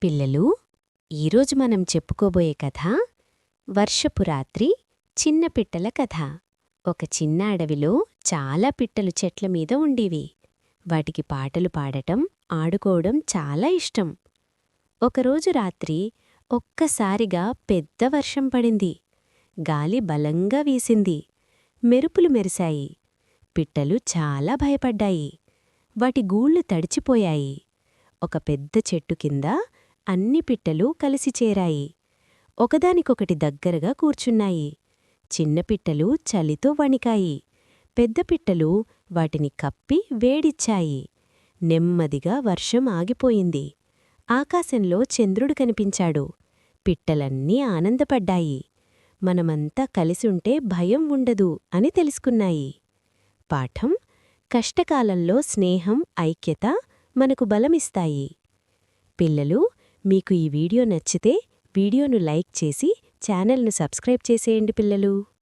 పిల్లలు, ఈరోజు మనం చెప్పుకోబోయే కథ వర్షపు రాత్రి చిన్న పిట్టల కథ. ఒక చిన్న అడవిలో చాలా పిట్టలు చెట్ల మీద ఉండేవి. వాటికి పాటలు పాడటం, ఆడుకోవడం చాలా ఇష్టం. ఒకరోజు రాత్రి ఒక్కసారిగా పెద్ద వర్షం పడింది. గాలి బలంగా వీసింది. మెరుపులు మెరిశాయి. పిట్టలు చాలా భయపడ్డాయి. వాటి గూళ్ళు తడిచిపోయాయి. ఒక పెద్ద చెట్టు కింద అన్ని పిట్టలు కలిసి చేరాయి. ఒకదానికొకటి దగ్గరగా కూర్చున్నాయి. చిన్న పిట్టలు చలితో వణికాయి. పెద్ద పిట్టలు వాటిని కప్పి వేడిచ్చాయి. నెమ్మదిగా వర్షం ఆగిపోయింది. ఆకాశంలో చంద్రుడు కనిపించాడు. పిట్టలన్నీ ఆనందపడ్డాయి. మనమంతా కలిసుంటే భయం ఉండదు అని తెలుసుకున్నాయి. పాఠం: కష్టకాలంలో స్నేహం, ఐక్యత మనకు బలమిస్తాయి. పిల్లలు, మీకు ఈ వీడియో నచ్చితే వీడియోను లైక్ చేసి ఛానల్ను సబ్స్క్రైబ్ చేసేయండి పిల్లలు.